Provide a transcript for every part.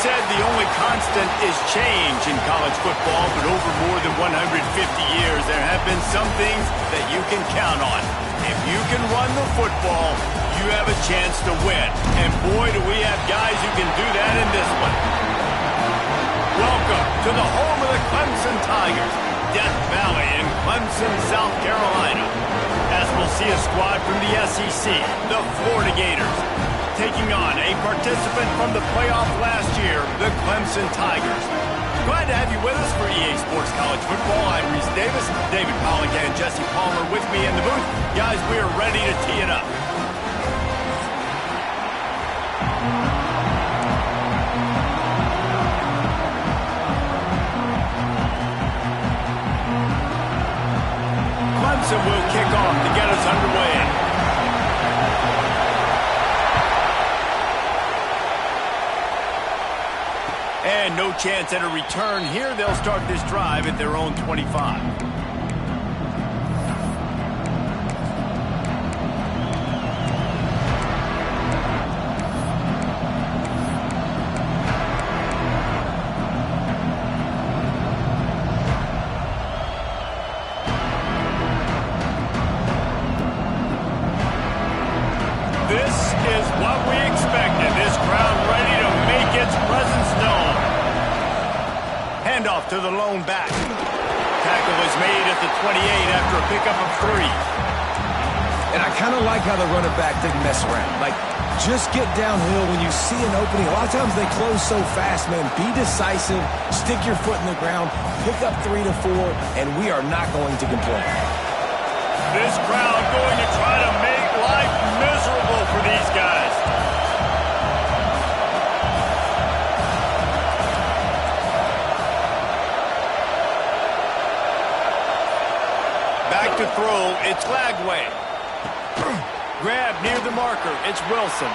said the only constant is change in college football, but over more than 150 years, there have been some things that you can count on. If you can run the football, you have a chance to win. And boy, do we have guys who can do that in this one. Welcome to the home of the Clemson Tigers, Death Valley in Clemson, South Carolina. As we'll see a squad from the SEC, the Florida Gators, taking on a participant from the playoff last year, the Clemson Tigers. Glad to have you with us for EA Sports College Football. I'm Reese Davis, David Pollock and Jesse Palmer with me in the booth. Guys, we are ready to tee it up. Clemson will kick off to get us underway. And no chance at a return here. They'll start this drive at their own 25. This is what we expected. This crowd ready to make its presence known. Handoff to the lone back. Tackle is made at the 28 after a pickup of 3. And I kind of like how the running back didn't mess around. Like, just get downhill when you see an opening. A lot of times they close so fast, man. Be decisive, stick your foot in the ground, pick up 3 to 4, and we are not going to complain. This crowd going to try to make life miserable for these guys. Back to throw, it's Lagway. Grab near the marker, it's Wilson.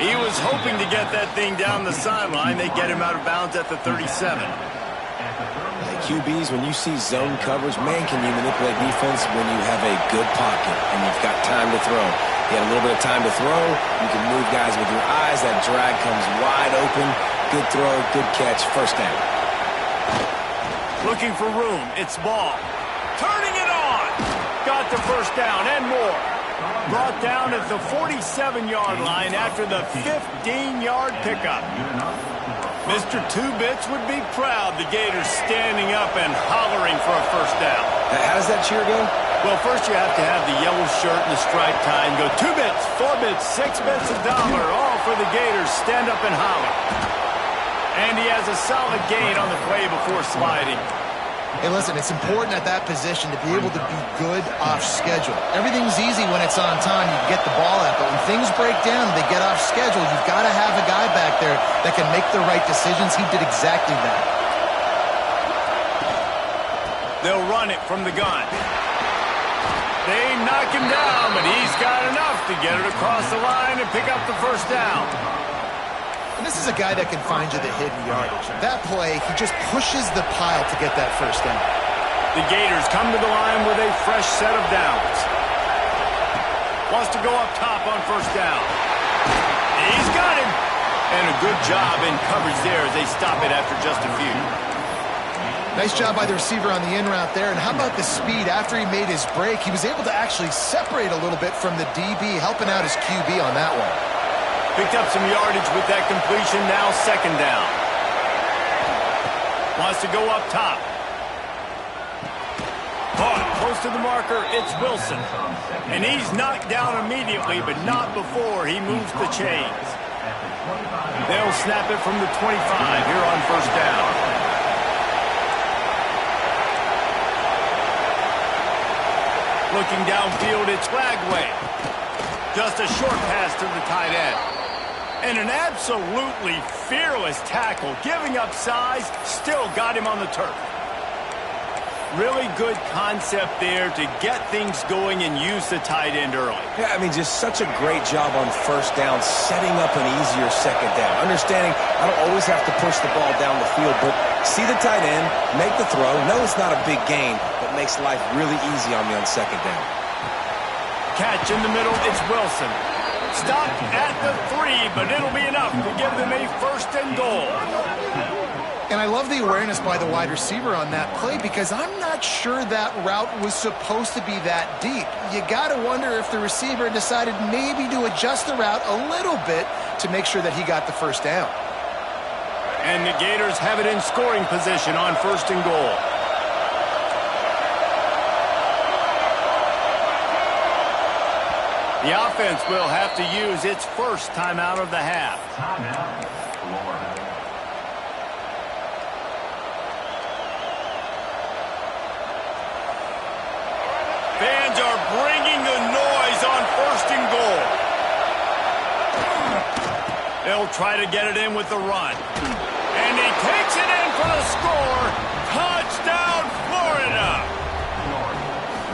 He was hoping to get that thing down the sideline. They get him out of bounds at the 37. QBs, when you see zone coverage, man, can you manipulate defense when you have a good pocket and you've got time to throw. You got a little bit of time to throw. You can move guys with your eyes. That drag comes wide open. Good throw, good catch, first down. Looking for room, it's Ball. Turning it on. Got the first down and more. Brought down at the 47-yard line after the 15-yard pickup. Mr. Two-Bits would be proud. The Gators standing up and hollering for a first down. How does that cheer go? Well, first you have to have the yellow shirt and the striped tie and go 2 bits, 4 bits, 6 bits $1, all for the Gators. Stand up and holler. And he has a solid gain on the play before sliding. Hey, listen, it's important at that position to be able to be good off schedule. Everything's easy when it's on time. You can get the ball out, but when things break down, they get off schedule. You've got to have a guy back there that can make the right decisions. He did exactly that. They'll run it from the gun. They knock him down, but he's got enough to get it across the line and pick up the first down. And this is a guy that can find you the hidden yardage. That play, he just pushes the pile to get that first down. The Gators come to the line with a fresh set of downs. Wants to go up top on first down. He's got him. And a good job in coverage there as they stop it after just a few. Nice job by the receiver on the in route there. And how about the speed? After he made his break, he was able to actually separate a little bit from the DB, helping out his QB on that one. Picked up some yardage with that completion, now second down. Wants to go up top. Close to the marker, it's Wilson. And he's knocked down immediately, but not before he moves the chains. They'll snap it from the 25 here on first down. Looking downfield, it's Lagway. Just a short pass to the tight end. And an absolutely fearless tackle, giving up size, still got him on the turf. Really good concept there to get things going and use the tight end early. Yeah, I mean, just such a great job on first down, setting up an easier second down. Understanding I don't always have to push the ball down the field, but see the tight end, make the throw. No, it's not a big gain, but makes life really easy on me on second down. Catch in the middle, it's Wilson. Stopped at the 3, but it'll be enough to give them a 1st and goal. And I love the awareness by the wide receiver on that play because I'm not sure that route was supposed to be that deep. You got to wonder if the receiver decided maybe to adjust the route a little bit to make sure that he got the 1st down. And the Gators have it in scoring position on 1st and goal. The offense will have to use its 1st timeout of the half. Fans are bringing the noise on 1st and goal. They'll try to get it in with the run. And he takes it in for the score. Touchdown, Florida!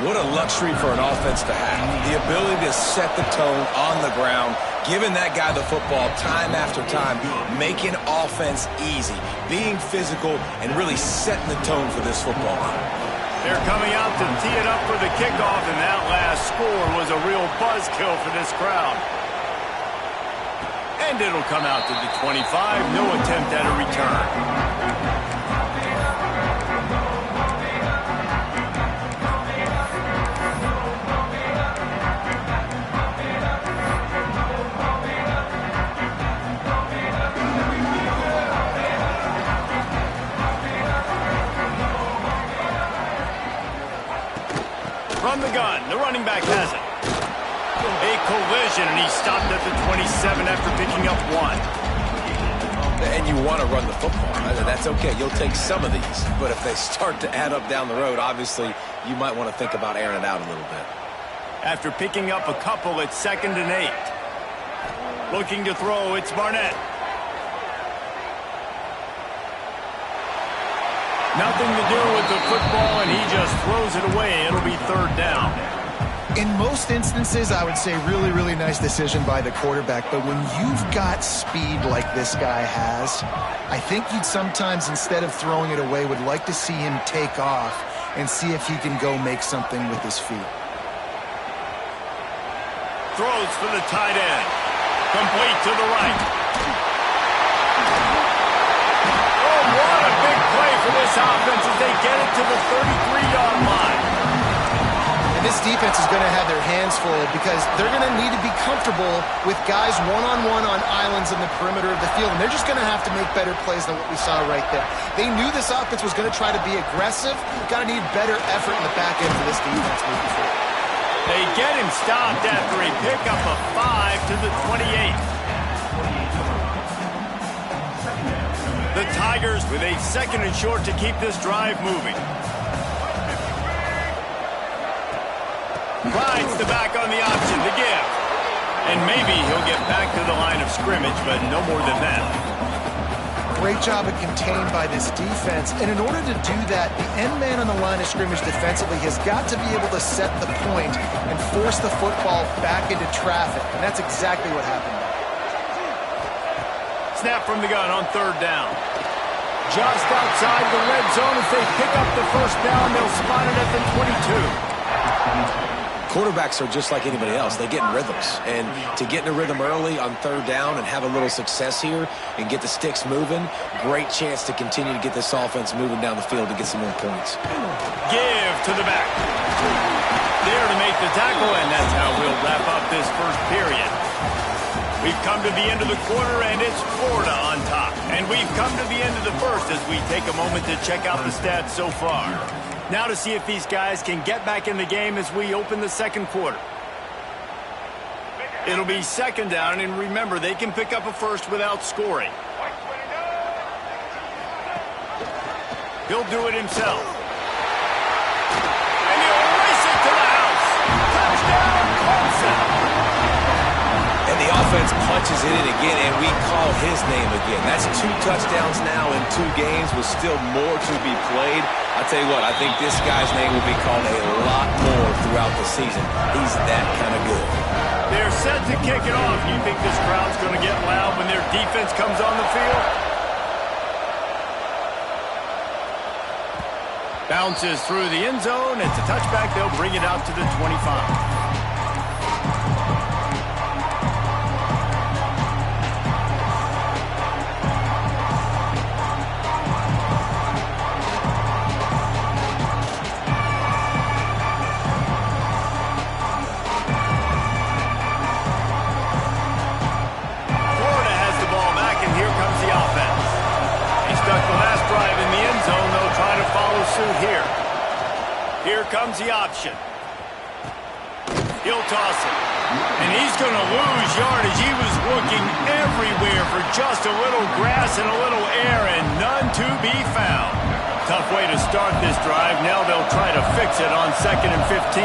What a luxury for an offense to have. The ability to set the tone on the ground, giving that guy the football time after time, making offense easy, being physical, and really setting the tone for this football game. They're coming out to tee it up for the kickoff, and that last score was a real buzzkill for this crowd. And it'll come out to the 25. No attempt at a return. From the gun, the running back has it. A collision, and he stopped at the 27 after picking up 1. And you want to run the football. That's okay. You'll take some of these. But if they start to add up down the road, obviously, you might want to think about airing it out a little bit. After picking up a couple, it's 2nd and 8. Looking to throw, it's Barnett. Nothing to do with the football, and he just throws it away. It'll be 3rd down. In most instances, I would say really, really nice decision by the quarterback. But when you've got speed like this guy has, I think you'd sometimes, instead of throwing it away, would like to see him take off and see if he can go make something with his feet. Throws for the tight end. Complete to the right. Oh, what a big play for this offense as they get it to the 33-yard line. And this defense is going to have their hands full because they're going to need to be comfortable with guys one-on-one on islands in the perimeter of the field, and they're just going to have to make better plays than what we saw right there. They knew this offense was going to try to be aggressive. Got to need better effort in the back end for this defense moving forward. They get him stopped after a pickup of 5 to the 28. The Tigers with a 2nd and short to keep this drive moving. Rides the back on the option to give. And maybe he'll get back to the line of scrimmage, but no more than that. Great job of contained by this defense. And in order to do that, the end man on the line of scrimmage defensively has got to be able to set the point and force the football back into traffic. And that's exactly what happened. Snap from the gun on 3rd down. Just outside the red zone as they pick up the 1st down. They'll spot it at the 22. Quarterbacks are just like anybody else. They get in rhythms. And to get in a rhythm early on 3rd down and have a little success here and get the sticks moving, great chance to continue to get this offense moving down the field to get some more points. Give to the back. There to make the tackle, and that's how we'll wrap up this 1st period. We've come to the end of the quarter, and it's Florida on top. And we've come to the end of the 1st as we take a moment to check out the stats so far. Now to see if these guys can get back in the game as we open the 2nd quarter. It'll be 2nd down, and remember, they can pick up a 1st without scoring. He'll do it himself. And he'll race it to the house. Touchdown, Clemson. And the offense punches it in again, and we call his name again. That's 2 touchdowns now in 2 games with still more to be played. I'll tell you what, I think this guy's name will be called a lot more throughout the season. He's that kind of good. They're set to kick it off. You think this crowd's going to get loud when their defense comes on the field? Bounces through the end zone. It's a touchback. They'll bring it out to the 25. Here comes the option. He'll toss it. And he's going to lose yardage. He was looking everywhere for just a little grass and a little air, and none to be found. Tough way to start this drive. Now they'll try to fix it on 2nd and 15.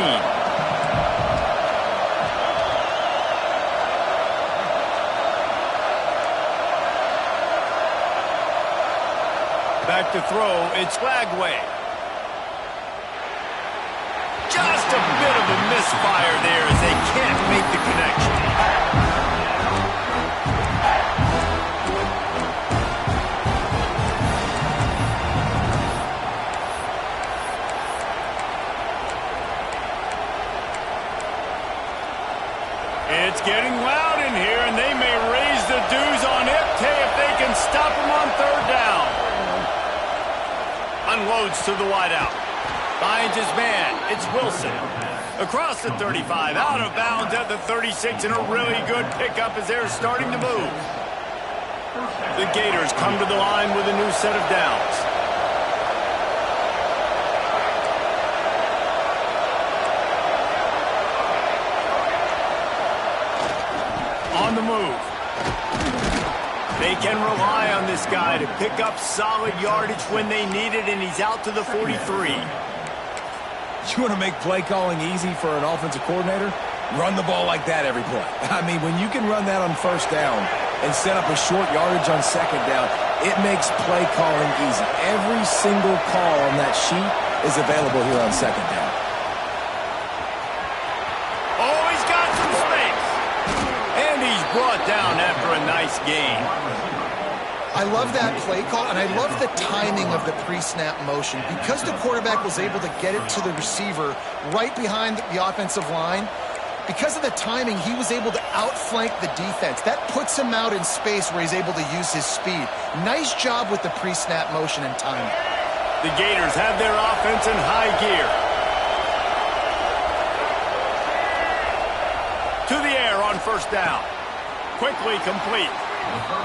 Back to throw, it's Flagway. Just a bit of a misfire there as they can't make the connection. It's getting loud in here, and they may raise the dues on Ipte if they can stop him on 3rd down. Unloads to the wideout. Finds his man. It's Wilson. Across the 35, out of bounds at the 36, and a really good pickup as they're starting to move. The Gators come to the line with a new set of downs. On the move. They can rely on this guy to pick up solid yardage when they need it, and he's out to the 43. You want to make play calling easy for an offensive coordinator? Run the ball like that every play. I mean, when you can run that on 1st down and set up a short yardage on 2nd down, it makes play calling easy. Every single call on that sheet is available here on 2nd down. Oh, he's got some space. And he's brought down after a nice gain. I love that play call, and I love the timing of the pre-snap motion. Because the quarterback was able to get it to the receiver right behind the offensive line, because of the timing, he was able to outflank the defense. That puts him out in space where he's able to use his speed. Nice job with the pre-snap motion and timing. The Gators have their offense in high gear. To the air on 1st down. Quickly complete.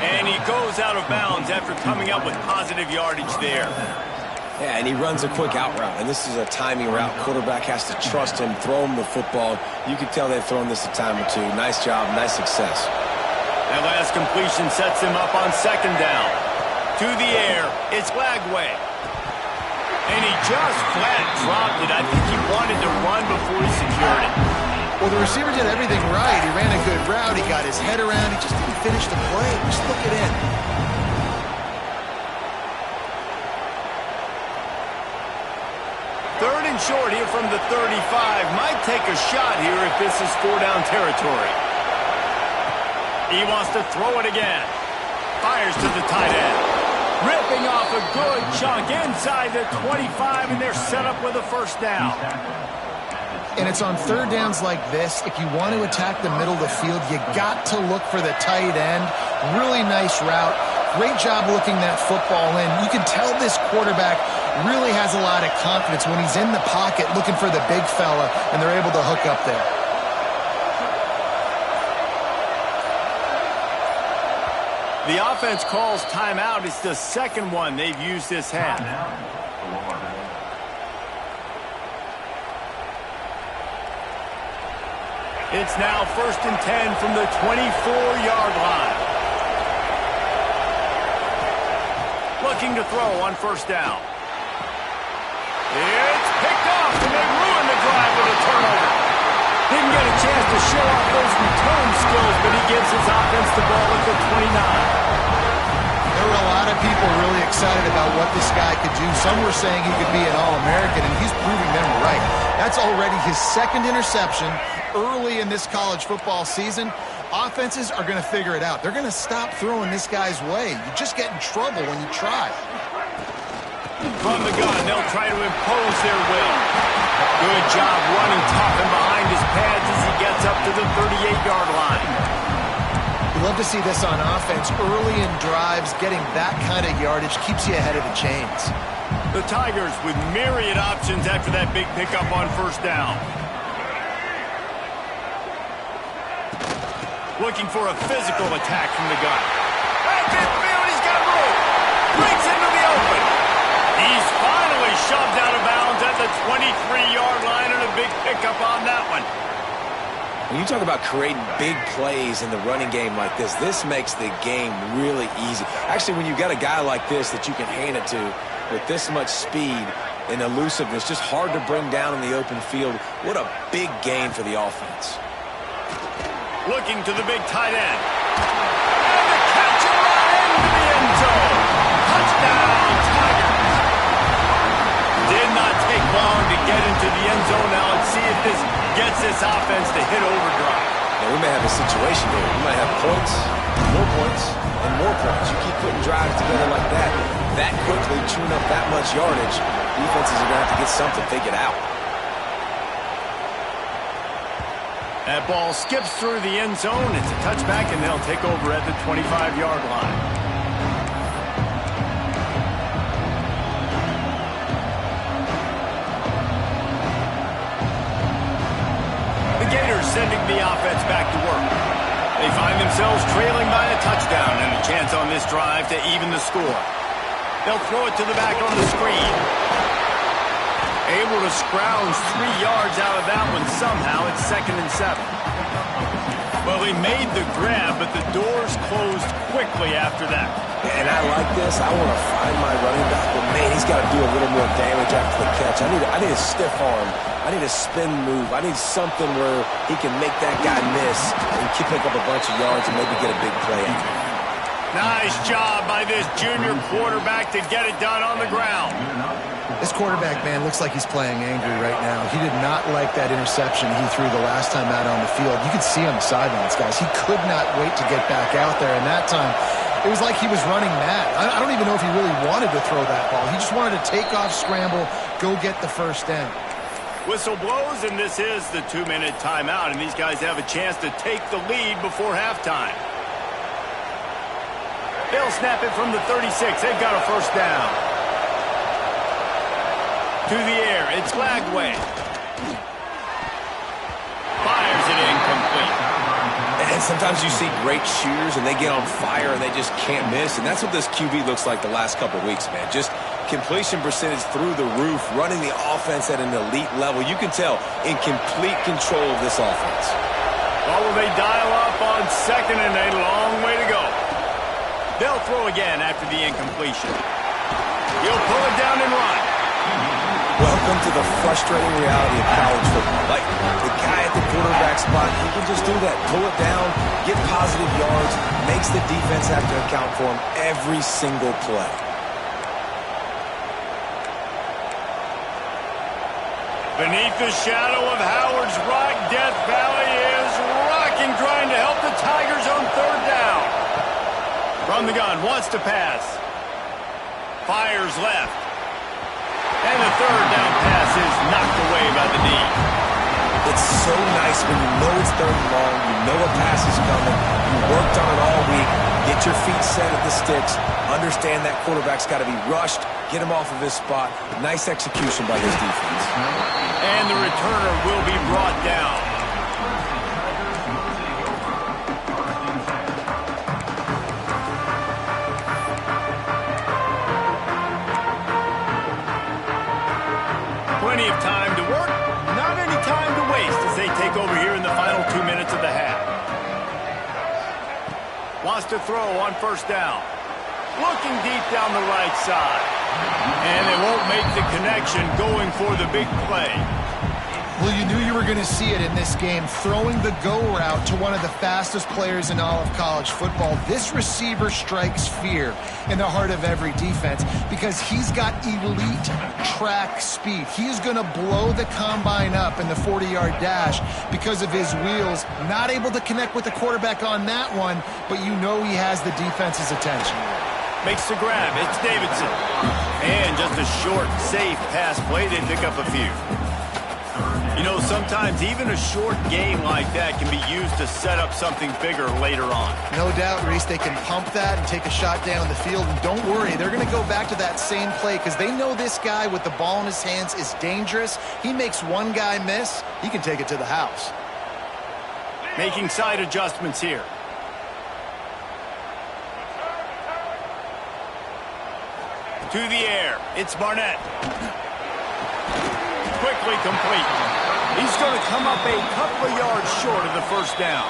And he goes out of bounds after coming up with positive yardage there. Yeah, and he runs a quick out route, and this is a timing route. Quarterback has to trust him, throw him the football. You can tell they've thrown this a time or two. Nice job, nice success. That last completion sets him up on 2nd down. To the air, it's Flagway. And he just flat dropped it. I think he wanted to run before he secured it. Well, the receiver did everything right. He ran a good route. He got his head around. He just didn't finish the play. Just look it in. Third and short here from the 35. Might take a shot here if this is 4-down territory. He wants to throw it again. Fires to the tight end. Ripping off a good chunk inside the 25, and they're set up with a 1st down. And it's on 3rd downs like this. If you want to attack the middle of the field, you got to look for the tight end. Really nice route. Great job looking that football in. You can tell this quarterback really has a lot of confidence when he's in the pocket looking for the big fella, and they're able to hook up there. The offense calls timeout. It's the 2nd one they've used this half. It's now 1st and 10 from the 24-yard line. Looking to throw on 1st down. It's picked off, and they ruin the drive with a turnover. Didn't get a chance to show off those return skills, but he gives his offense the ball at the 29. There were a lot of people really excited about what this guy could do. Some were saying he could be an All-American, and he's proving them right. That's already his 2nd interception early in this college football season. Offenses are going to figure it out. They're going to stop throwing this guy's way. You just get in trouble when you try. From the gun, they'll try to impose their will. Good job running tough and behind his pads as he gets up to the 38-yard line. You love to see this on offense. Early in drives, getting that kind of yardage keeps you ahead of the chains. The Tigers with myriad options after that big pickup on 1st down. Looking for a physical attack from the gun. At midfield, he's got room. Breaks into the open. He's finally shoved out of bounds at the the 23-yard line and a big pickup on that one. When you talk about creating big plays in the running game like this makes the game really easy. Actually, when you've got a guy like this that you can hand it to with this much speed and elusiveness, just hard to bring down in the open field, what a big gain for the offense. Looking to the big tight end. And the catch right into the end zone. Touchdown, Tigers. Did not take long to get into the end zone. Now let's see if this gets this offense to hit overdrive. Now, we may have a situation here. We might have points, and more points. You keep putting drives together like that quickly, chewing up that much yardage, defenses are going to have to get something figured out. That ball skips through the end zone. It's a touchback, and they'll take over at the 25-yard line. Gators sending the offense back to work. They find themselves trailing by a touchdown and a chance on this drive to even the score. They'll throw it to the back on the screen. Able to scrounge 3 yards out of that one somehow. It's 2nd and 7. Well, he made the grab, but the doors closed quickly after that. And I like this. I want to find my running back, but man, he's got to do a little more damage after the catch. I need a stiff arm. I need a spin move. I need something where he can make that guy miss and pick up a bunch of yards and maybe get a big play out. Nice job by this junior quarterback to get it done on the ground. This quarterback, man, looks like he's playing angry right now. He did not like that interception he threw the last time out on the field. You could see on the sidelines, guys. He could not wait to get back out there, and that time it was like he was running mad. I don't even know if he really wanted to throw that ball. He just wanted to take off, scramble, go get the first down. Whistle blows, and this is the 2-minute timeout, and these guys have a chance to take the lead before halftime. They'll snap it from the 36. They've got a first down. To the air, it's Lagway. Fires it incomplete. And sometimes you see great shooters, and they get on fire, and they just can't miss. And that's what this QB looks like the last couple of weeks, man. Just completion percentage through the roof, running the offense at an elite level. You can tell in complete control of this offense. Well, will they dial up on 2nd and a long way to go? They'll throw again after the incompletion. He'll pull it down and run. Welcome to the frustrating reality of college football. Like, the guy at the quarterback spot, he can just do that. Pull it down, get positive yards, makes the defense have to account for him every single play. Beneath the shadow of Howard's Rock, Death Valley is rocking, trying to help the Tigers on 3rd down. From the gun, wants to pass. Fires left. And the 3rd down pass is knocked away by the knee. It's so nice when you know it's 3rd and long, you know a pass is coming, you worked on it all week, get your feet set at the sticks, understand that quarterback's got to be rushed, get him off of his spot. Nice execution by his defense. And the returner will be brought down. Plenty of time to work, not any time to waste as they take over here in the final 2 minutes of the half. Wants to throw on 1st down. Looking deep down the right side. And they won't make the connection going for the big play. Well, you knew you were going to see it in this game, throwing the go route to one of the fastest players in all of college football. This receiver strikes fear in the heart of every defense because he's got elite track speed. He's going to blow the combine up in the 40-yard dash because of his wheels. Not able to connect with the quarterback on that one, but you know he has the defense's attention. Makes the grab. It's Davidson. And just a short, safe pass play. They pick up a few. You know, sometimes even a short game like that can be used to set up something bigger later on. No doubt, Reese, they can pump that and take a shot down the field. And don't worry, they're going to go back to that same play because they know this guy with the ball in his hands is dangerous. He makes one guy miss, he can take it to the house. Making side adjustments here. To the air. It's Barnett. quickly complete. He's going to come up a couple of yards short of the first down.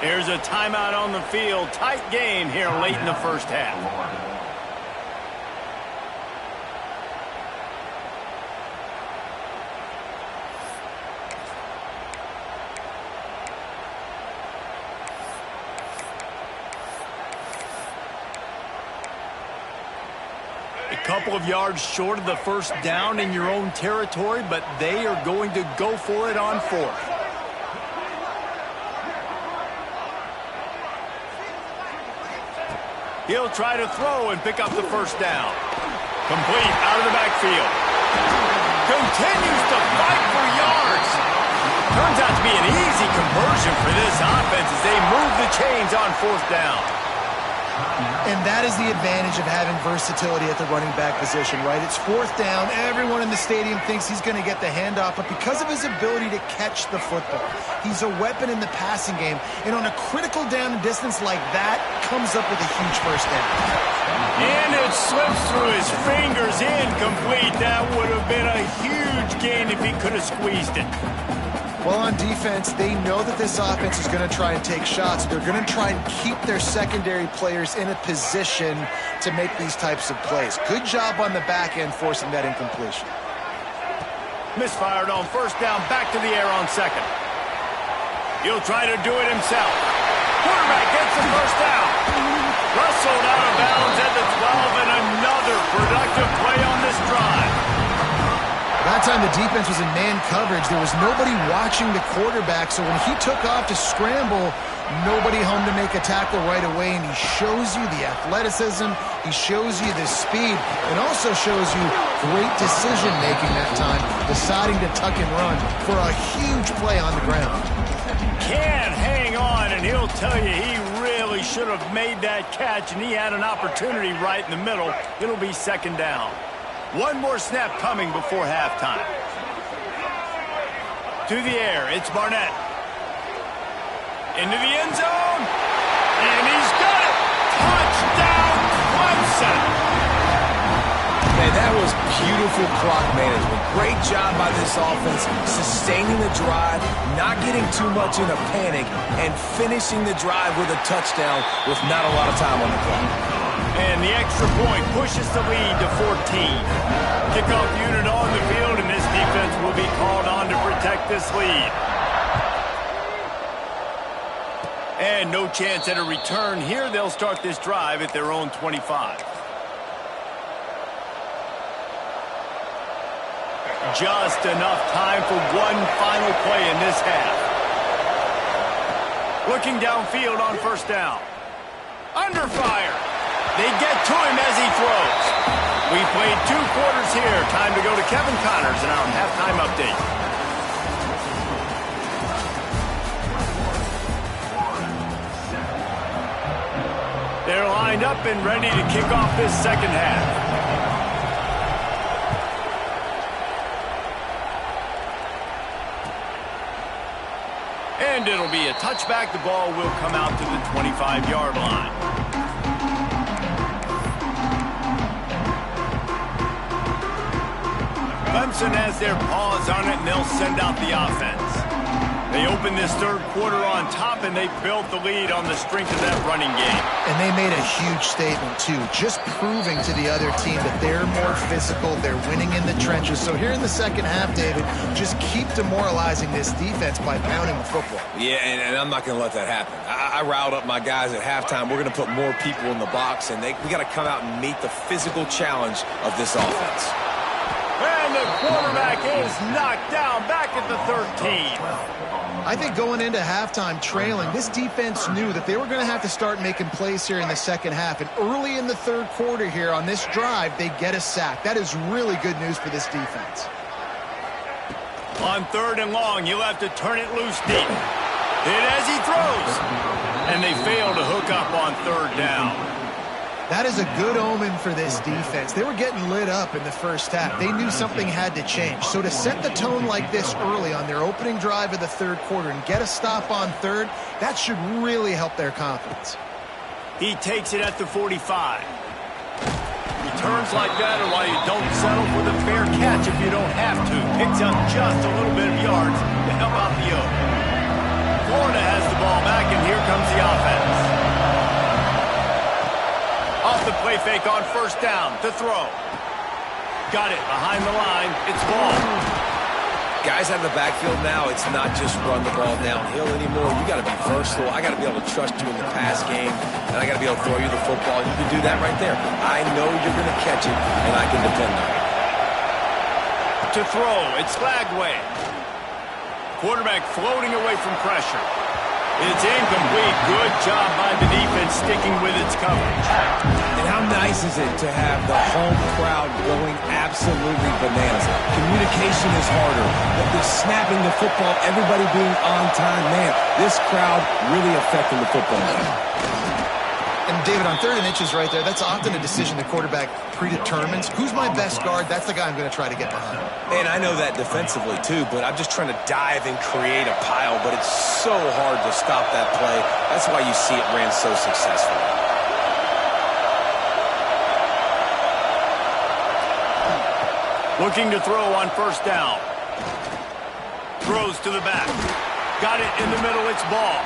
Here's a timeout on the field. Tight game here late in the first half. Couple of yards short of the first down in your own territory, but they are going to go for it on fourth. He'll try to throw and pick up the first down. Complete out of the backfield. Continues to fight for yards. Turns out to be an easy conversion for this offense as they move the chains on fourth down. And that is the advantage of having versatility at the running back position, right? It's fourth down. Everyone in the stadium thinks he's going to get the handoff, but because of his ability to catch the football, he's a weapon in the passing game. And on a critical down and distance like that, comes up with a huge first down. And it slips through his fingers, incomplete. That would have been a huge gain if he could have squeezed it. Well, on defense, they know that this offense is going to try and take shots. They're going to try and keep their secondary players in a position to make these types of plays. Good job on the back end forcing that incompletion. Misfired on first down, back to the air on second. He'll try to do it himself. Quarterback gets the first down. Rustled out of bounds at the 12, and another productive play on this drive. That time the defense was in man coverage. There was nobody watching the quarterback, so when he took off to scramble, nobody home to make a tackle right away, and he shows you the athleticism, he shows you the speed, and also shows you great decision-making that time, deciding to tuck and run for a huge play on the ground. Can't hang on, and he'll tell you he really should have made that catch, and he had an opportunity right in the middle. It'll be second down. One more snap coming before halftime. To the air, it's Barnett. Into the end zone. And he's got it. Touchdown, Clemson. Man, that was beautiful clock management. Great job by this offense, sustaining the drive, not getting too much in a panic, and finishing the drive with a touchdown with not a lot of time on the clock. And the extra point pushes the lead to 14. Kickoff unit on the field, and this defense will be called on to protect this lead. And no chance at a return here. They'll start this drive at their own 25. Just enough time for one final play in this half. Looking downfield on first down. Under fire. They get to him as he throws. We played 2 quarters here. Time to go to Kevin Connors in our halftime update. They're lined up and ready to kick off this second half. And it'll be a touchback. The ball will come out to the 25-yard line. Clemson has their paws on it, and they'll send out the offense. They open this third quarter on top, and they built the lead on the strength of that running game. And they made a huge statement, too, just proving to the other team that they're more physical, they're winning in the trenches. So here in the second half, David, just keep demoralizing this defense by pounding the football. Yeah, and I'm not going to let that happen. I riled up my guys at halftime. We're going to put more people in the box, and we got to come out and meet the physical challenge of this offense. And the quarterback is knocked down back at the 13. I think going into halftime trailing, this defense knew that they were going to have to start making plays here in the second half. And early in the third quarter here on this drive, they get a sack. That is really good news for this defense. On third and long, you'll have to turn it loose deep. Hit as he throws. And they fail to hook up on third down. That is a good omen for this defense. They were getting lit up in the first half. They knew something had to change. So to set the tone like this early on their opening drive of the third quarter and get a stop on third, that should really help their confidence. He takes it at the 45. He Turns like that are why you don't settle for the fair catch if you don't have to. Picks up just a little bit of yards to help out the Oak. Florida has the ball back, and here comes the offense. Off the play fake on first down to throw. Got it behind the line. It's ball. Guys out of the backfield now, it's not just run the ball downhill anymore. You got to be versatile. I got to be able to trust you in the pass game, and I got to be able to throw you the football. You can do that right there. I know you're going to catch it, and I can depend on it. To throw, it's Slagway. Quarterback floating away from pressure. It's incomplete. Good job by the defense sticking with its coverage. And how nice is it to have the home crowd going absolutely bananas? Communication is harder. The snapping the football, everybody being on time. Man, this crowd really affecting the football game. And David, on 3rd and inches right there, that's often a decision the quarterback predetermines. Who's my best guard? That's the guy I'm going to try to get behind. And I know that defensively, too, but I'm just trying to dive and create a pile, but it's so hard to stop that play. That's why you see it ran so successfully. Looking to throw on first down. Throws to the back. Got it in the middle, it's ball.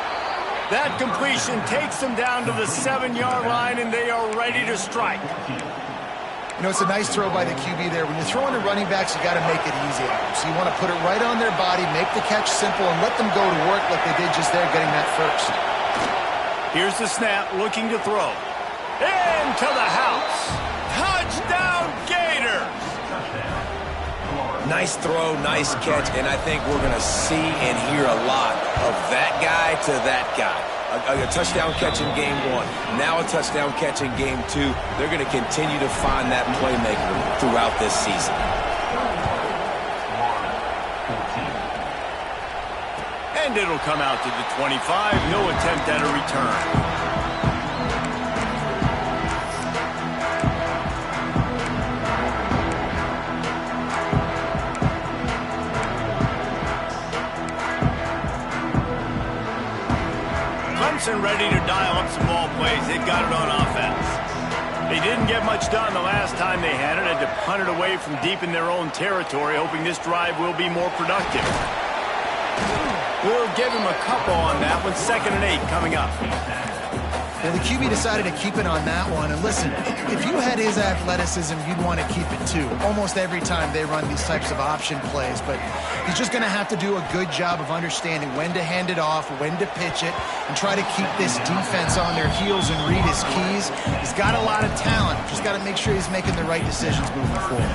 That completion takes them down to the 7-yard line, and they are ready to strike. You know, it's a nice throw by the QB there. When you're throwing to running backs, you got to make it easy on them. So you want to put it right on their body, make the catch simple, and let them go to work like they did just there, getting that first. Here's the snap, looking to throw. Into the house. Touchdown, Gators! Nice throw, nice catch, and I think we're going to see and hear a lot of that guy to that guy. A touchdown catch in game 1, now a touchdown catch in game 2. They're going to continue to find that playmaker throughout this season. And it'll come out to the 25. No attempt at a return. Clemson ready to dial up some ball plays. They got it on offense. They didn't get much done the last time they had it. Had to punt it away from deep in their own territory, hoping this drive will be more productive. We'll give him a couple on that one. 2nd and 8 coming up. Well, the QB decided to keep it on that one. And listen, if you had his athleticism, you'd want to keep it too. Almost every time they run these types of option plays. But he's just going to have to do a good job of understanding when to hand it off, when to pitch it, and try to keep this defense on their heels and read his keys. He's got a lot of talent. Just got to make sure he's making the right decisions moving forward.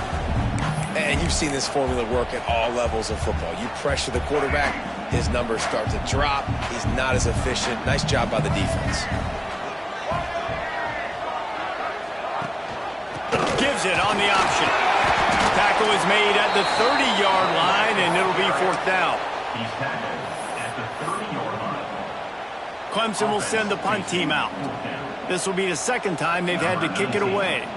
And you've seen this formula work at all levels of football. You pressure the quarterback, his numbers start to drop. He's not as efficient. Nice job by the defense. Gives it on the option. Tackle is made at the 30-yard line, and it'll be 4th down. He's tackled at the 30-yard line. Clemson will send the punt team out. This will be the 2nd time they've had to kick it away.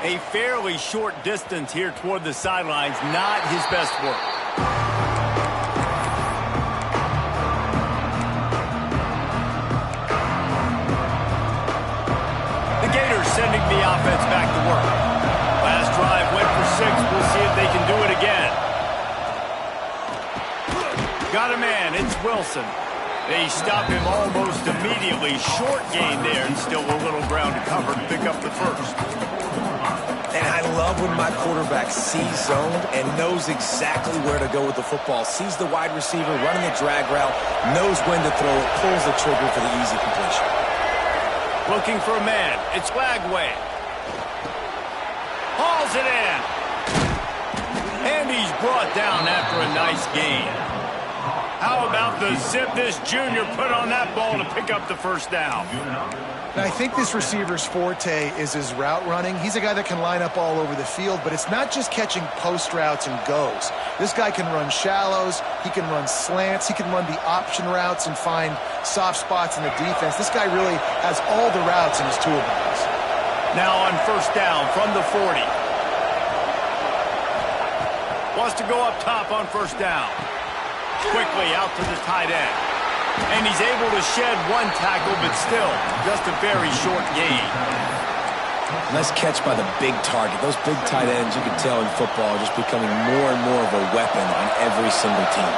A fairly short distance here toward the sidelines, not his best work. Sending the offense back to work. Last drive went for 6. We'll see if they can do it again. Got a man. It's Wilson. They stop him almost immediately. Short gain there, and still a little ground to cover to pick up the first. And I love when my quarterback sees zoned and knows exactly where to go with the football. Sees the wide receiver running the drag route, knows when to throw it, pulls the trigger for the easy completion. Looking for a man. It's Flagway. Hauls it in. And he's brought down after a nice gain. How about the zip this junior put on that ball to pick up the first down? Now, I think this receiver's forte is his route running. He's a guy that can line up all over the field, but it's not just catching post routes and goes. This guy can run shallows, he can run slants, he can run the option routes and find soft spots in the defense. This guy really has all the routes in his toolbox. Now on first down from the 40. Wants to go up top on first down. Quickly out to the tight end. And he's able to shed one tackle, but still just a very short gain. Nice catch by the big target. Those big tight ends, you can tell in football, are just becoming more and more of a weapon on every single team.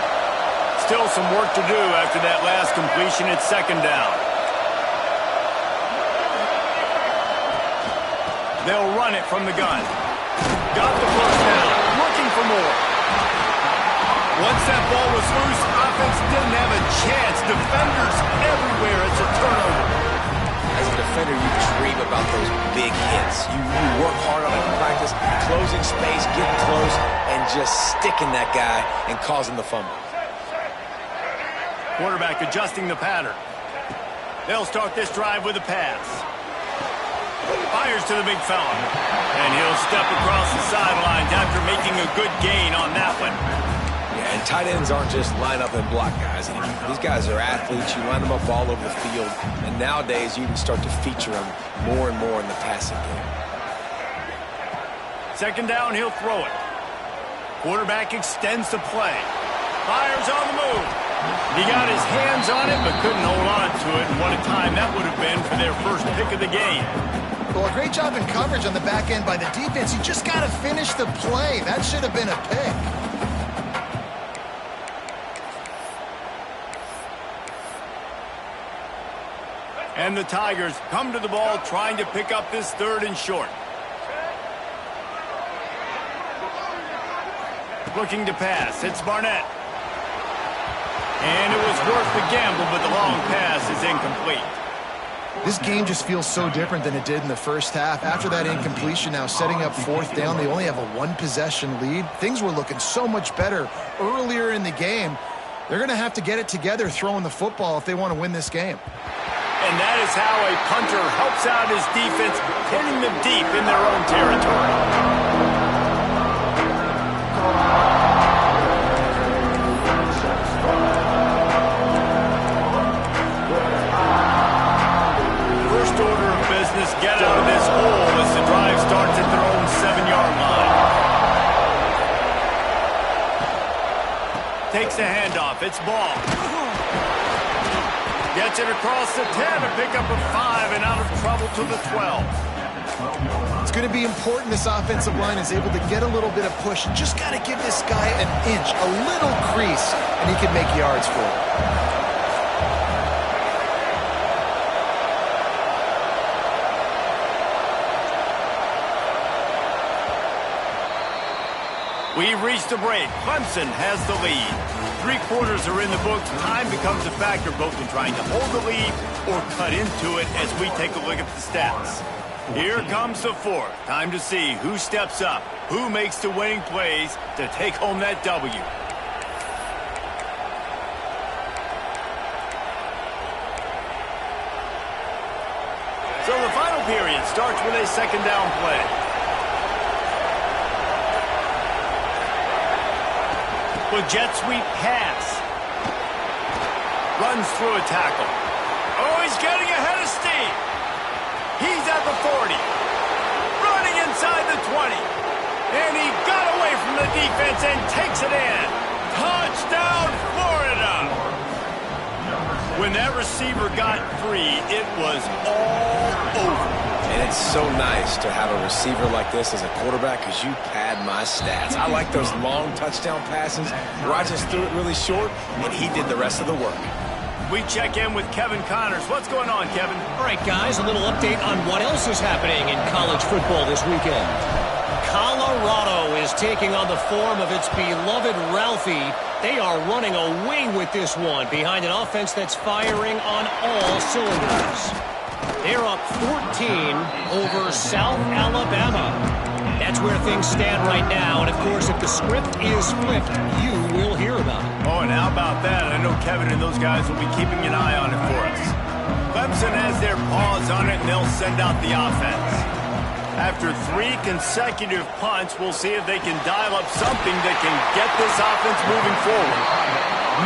Still some work to do after that last completion at second down. They'll run it from the gun. Got the first down. Looking for more. Once that ball was loose, offense didn't have a chance. Defenders everywhere. It's a turnover. As a defender, you dream about those big hits. You work hard on it in practice, closing space, getting close, and just sticking that guy and causing the fumble. Quarterback adjusting the pattern. They'll start this drive with a pass. Fires to the big fella. And he'll step across the sidelines after making a good gain on that one. Yeah, and tight ends aren't just line up and block guys anymore. These guys are athletes. You line them up all over the field. And nowadays, you can start to feature them more and more in the passing game. Second down, he'll throw it. Quarterback extends the play. Fires on the move. He got his hands on it, but couldn't hold on to it. And what a time that would have been for their first pick of the game. Well, a great job in coverage on the back end by the defense. You just got to finish the play. That should have been a pick. And the Tigers come to the ball trying to pick up this third and short. Looking to pass. It's Barnett. And it was worth the gamble, but the long pass is incomplete. This game just feels so different than it did in the first half. After that incompletion, now setting up fourth down, they only have a one-possession lead. Things were looking so much better earlier in the game. They're going to have to get it together throwing the football if they want to win this game. And that is how a punter helps out his defense, pinning them deep in their own territory. First order of business, get out of this hole as the drive starts at their own 7-yard line. Takes the handoff. It's ball. Gets it across the 10 to pick up a 5 and out of trouble to the 12. It's going to be important this offensive line is able to get a little bit of push. Just got to give this guy an inch, a little crease, and he can make yards for it. We've reached the break. Clemson has the lead. 3 quarters are in the books. Time becomes a factor both in trying to hold the lead or cut into it as we take a look at the stats. Here comes the fourth. Time to see who steps up, who makes the winning plays to take home that W. So the final period starts with a second down play. With jet sweep pass. Runs through a tackle. Oh, he's getting ahead of steam. He's at the 40. Running inside the 20. And he got away from the defense and takes it in. Touchdown, Florida. When that receiver got free, it was all over. And it's so nice to have a receiver like this as a quarterback because you pad my stats. I like those long touchdown passes where I just threw it really short and he did the rest of the work. We check in with Kevin Connors. What's going on, Kevin? All right, guys, a little update on what else is happening in college football this weekend. Colorado is taking on the form of its beloved Ralphie. They are running away with this one behind an offense that's firing on all cylinders. They're up 14 over South Alabama. That's where things stand right now. And, of course, if the script is flipped, you will hear about it. Oh, and how about that? I know Kevin and those guys will be keeping an eye on it for us. Clemson has their paws on it, and they'll send out the offense. After 3 consecutive punts, we'll see if they can dial up something that can get this offense moving forward.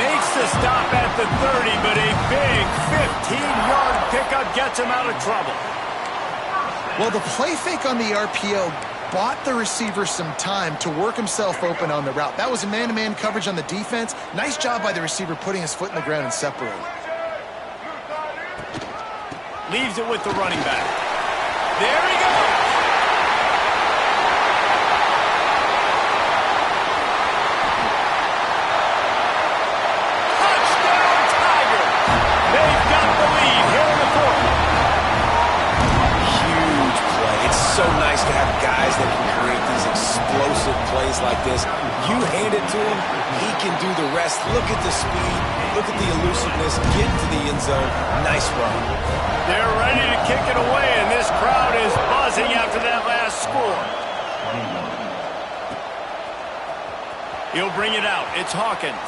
Makes the stop at the 30, but a big 15-yard pickup gets him out of trouble. Well, the play fake on the RPO bought the receiver some time to work himself open on the route. That was a man-to-man coverage on the defense. Nice job by the receiver putting his foot in the ground and separating. Leaves it with the running back. There he goes. Touchdown, Tigers. They've got the lead here in the fourth. Huge play. It's so nice to have guys that can create these explosive plays like this. You hand it to him, he can do the rest. Look at the speed. Look at the elusiveness. Get into the end zone. Nice run. They're ready to kick it away, and this crowd is buzzing after that last score. He'll bring it out. It's Hawkins.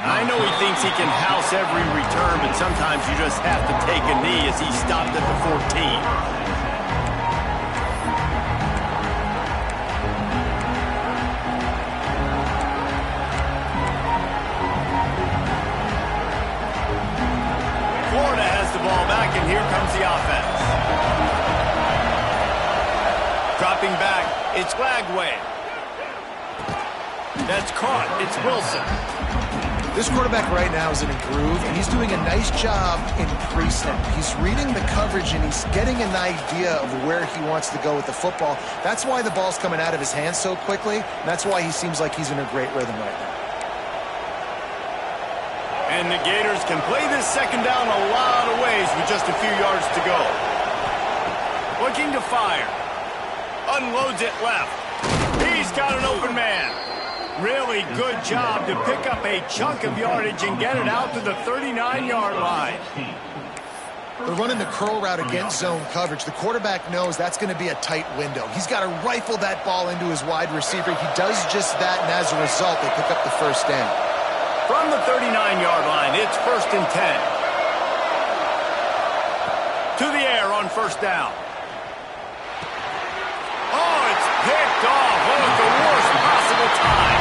I know he thinks he can house every return, but sometimes you just have to take a knee as he stopped at the 14. Florida has the ball back, and here comes the offense. Dropping back, it's Lagway. That's caught. It's Wilson. This quarterback right now is in a groove, and he's doing a nice job in pre-snap. He's reading the coverage, and he's getting an idea of where he wants to go with the football. That's why the ball's coming out of his hands so quickly, and that's why he seems like he's in a great rhythm right now. And the Gators can play this second down a lot of ways with just a few yards to go. Looking to fire. Unloads it left. He's got an open man. Really good job to pick up a chunk of yardage and get it out to the 39-yard line. They're running the curl route against zone coverage. The quarterback knows that's going to be a tight window. He's got to rifle that ball into his wide receiver. He does just that, and as a result, they pick up the first down. From the 39-yard line, it's 1st and 10. To the air on first down. Oh, it's picked off. Oh, at the worst possible time.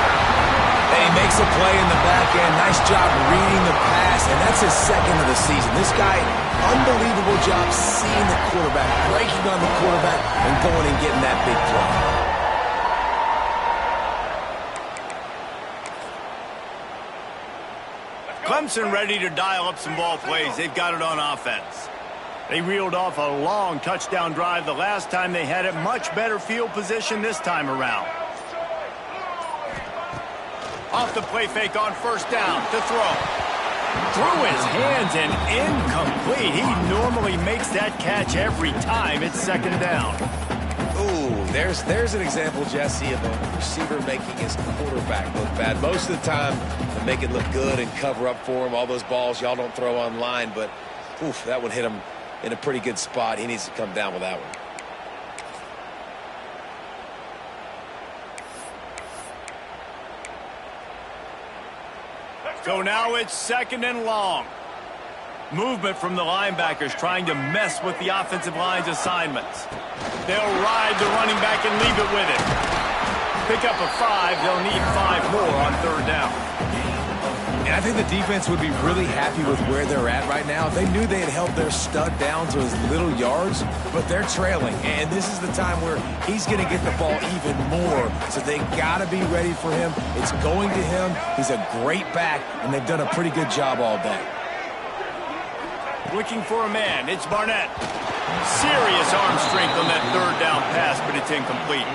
And he makes a play in the back end. Nice job reading the pass, and that's his second of the season. This guy, unbelievable job seeing the quarterback, breaking on the quarterback, and going and getting that big play. Clemson ready to dial up some ball plays. They've got it on offense. They reeled off a long touchdown drive the last time they had it. Much better field position this time around. Off the play fake on first down to throw. Through his hands and incomplete. He normally makes that catch every time. It's second down. Ooh, there's an example, Jesse, of a receiver making his quarterback look bad. Most of the time, they make it look good and cover up for him. All those balls y'all don't throw online, but oof, that one hit him in a pretty good spot. He needs to come down with that one. So now it's second and long. Movement from the linebackers trying to mess with the offensive line's assignments. They'll ride the running back and leave it with it. Pick up a 5. They'll need 5 more on third down. And I think the defense would be really happy with where they're at right now. They knew they had held their stud down to his little yards, but they're trailing. And this is the time where he's going to get the ball even more. So they got to be ready for him. It's going to him. He's a great back, and they've done a pretty good job all day. Looking for a man. It's Barnett. Serious arm strength on that third down pass, but it's incomplete.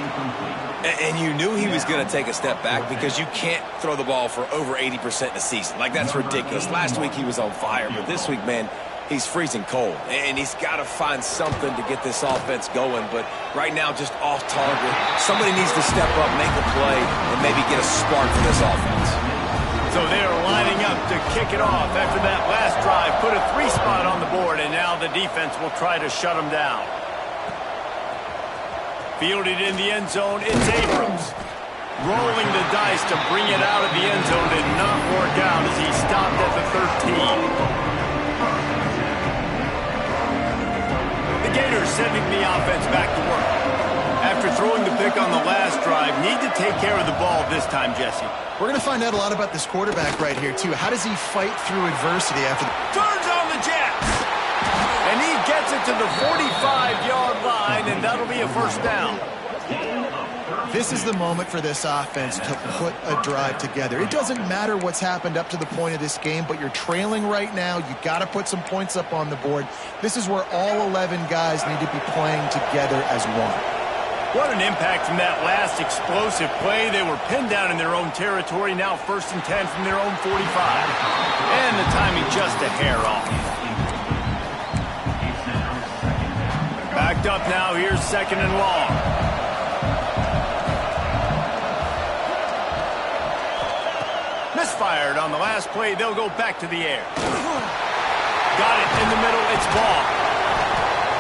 And you knew he was going to take a step back because you can't throw the ball for over 80% in a season. Like, that's ridiculous. Last week he was on fire, but this week, man, he's freezing cold. And he's got to find something to get this offense going. But right now, just off target. Somebody needs to step up, make a play, and maybe get a spark for this offense. So they're lining up to kick it off after that last drive. Put a 3 spot on the board, and now the defense will try to shut them down. Fielded in the end zone, it's Abrams. Rolling the dice to bring it out of the end zone did not work out as he stopped at the 13. The Gators sending the offense back to work. After throwing the pick on the last drive, need to take care of the ball this time, Jesse. We're going to find out a lot about this quarterback right here, too. How does he fight through adversity after Turns on the Jets! And he gets it to the 45-yard line, and that'll be a first down. This is the moment for this offense to put a drive together. It doesn't matter what's happened up to the point of this game, but you're trailing right now. You got to put some points up on the board. This is where all 11 guys need to be playing together as one. What an impact from that last explosive play. They were pinned down in their own territory, now 1st and 10 from their own 45. And the timing just a hair off. Backed up now, here's 2nd and long. Misfired on the last play, they'll go back to the air. Got it in the middle, it's ball.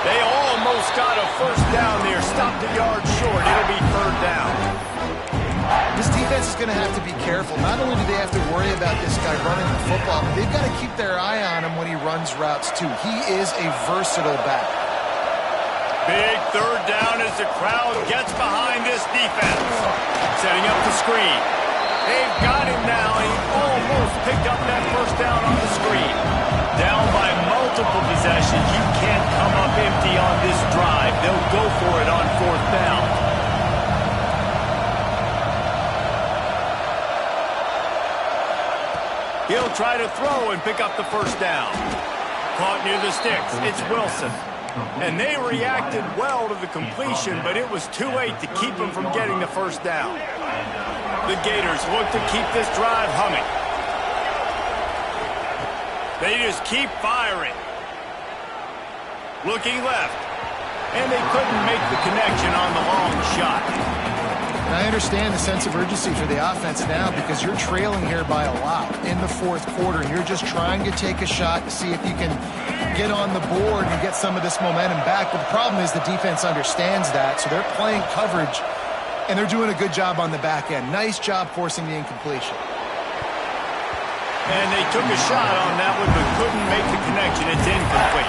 They almost got a 1st down there, stopped a yard short. It'll be 3rd down. This defense is going to have to be careful. Not only do they have to worry about this guy running the football, but they've got to keep their eye on him when he runs routes too. He is a versatile back. Big 3rd down as the crowd gets behind this defense. Setting up the screen. They've got him now. He almost picked up that 1st down on the screen. Down by multiple possessions. You can't come up empty on this drive. They'll go for it on 4th down. He'll try to throw and pick up the 1st down. Caught near the sticks. It's Wilson. And they reacted well to the completion, but it was too late to keep him from getting the 1st down. The Gators look to keep this drive humming. They just keep firing. Looking left. And they couldn't make the connection on the long shot. And I understand the sense of urgency for the offense now because you're trailing here by a lot in the 4th quarter. And you're just trying to take a shot to see if you can get on the board and get some of this momentum back. But the problem is the defense understands that, so they're playing coverage, and they're doing a good job on the back end. Nice job forcing the incompletion. And they took a shot on that one, but couldn't make the connection. It's incomplete.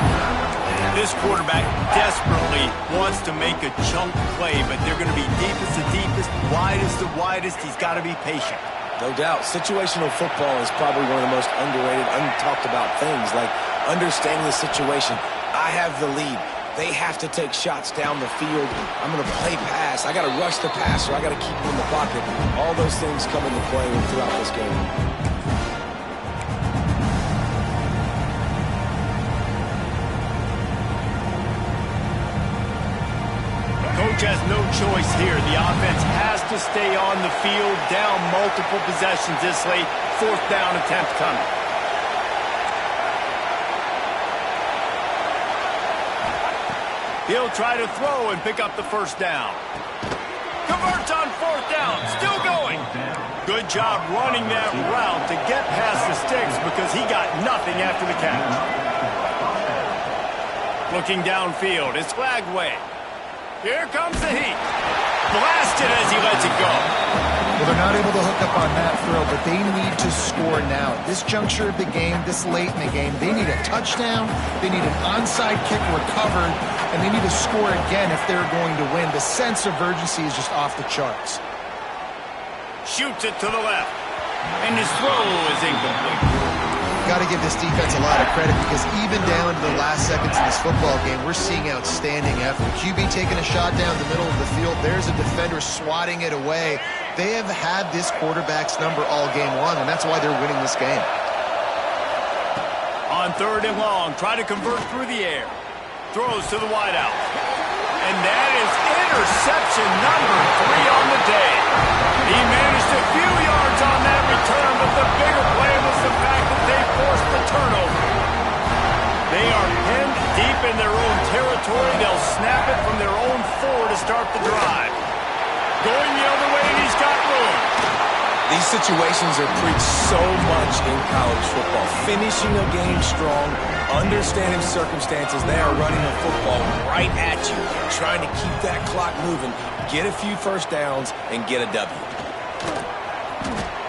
This quarterback desperately wants to make a chunk play, but they're going to be deepest to deepest, widest to widest. He's got to be patient. No doubt. Situational football is probably one of the most underrated, untalked about things, like understanding the situation. I have the lead. They have to take shots down the field. I'm going to play pass. I got to rush the passer. I got to keep him in the pocket. All those things come into play throughout this game. Coach has no choice here. The offense has to stay on the field, down multiple possessions this late. 4th down attempt coming. He'll try to throw and pick up the 1st down. Converts on 4th down. Still going. Good job running that route to get past the sticks because he got nothing after the catch. Looking downfield. It's flagged away. Here comes the heat. Blasted as he lets it go. Well, they're not able to hook up on that throw, but they need to score now. At this juncture of the game, this late in the game, they need a touchdown, they need an onside kick recovered, and they need to score again if they're going to win. The sense of urgency is just off the charts. Shoots it to the left. And his throw is incomplete. Got to give this defense a lot of credit because even down to the last seconds of this football game, we're seeing outstanding effort. QB taking a shot down the middle of the field. There's a defender swatting it away. They have had this quarterback's number all game long, and that's why they're winning this game. On 3rd and long, try to convert through the air. Throws to the wideout. And that is interception number 3 on the day. He managed a few yards on that return, but the bigger play was the fact that they forced the turnover. They are pinned deep in their own territory. They'll snap it from their own 4 to start the drive. Going the other way, and he's got room. These situations are preached so much in college football. Finishing a game strong, understanding circumstances. They are running the football right at you, trying to keep that clock moving, get a few 1st downs, and get a W.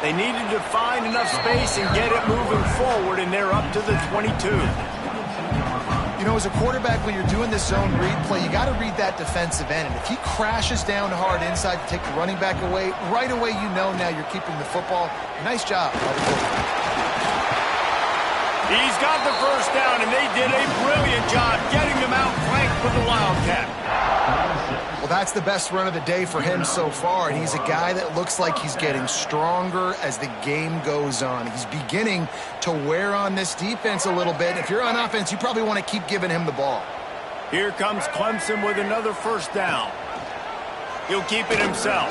They needed to find enough space and get it moving forward, and they're up to the 22. You know, as a quarterback, when you're doing this zone read play, you got to read that defensive end. And if he crashes down hard inside to take the running back away, right away you know now you're keeping the football. Nice job by the quarterback. He's got the 1st down, and they did a brilliant job getting them out flanked with the Wildcat. Well, Well, that's the best run of the day for him so far, and he's a guy that looks like he's getting stronger as the game goes on. He's beginning to wear on this defense a little bit. If you're on offense, you probably want to keep giving him the ball. Here comes Clemson with another first down. He'll keep it himself.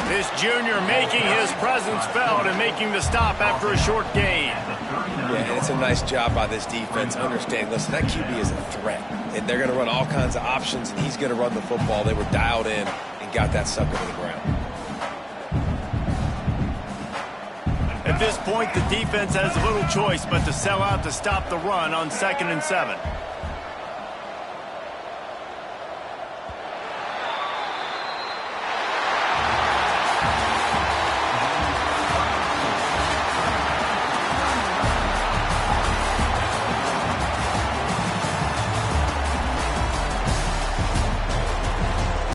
This junior making his presence felt and making the stop after a short gain. Yeah, and it's a nice job by this defense. Understand, listen, that QB is a threat. And they're going to run all kinds of options, and he's going to run the football. They were dialed in and got that sucker to the ground. At this point, the defense has little choice but to sell out to stop the run on 2nd and 7.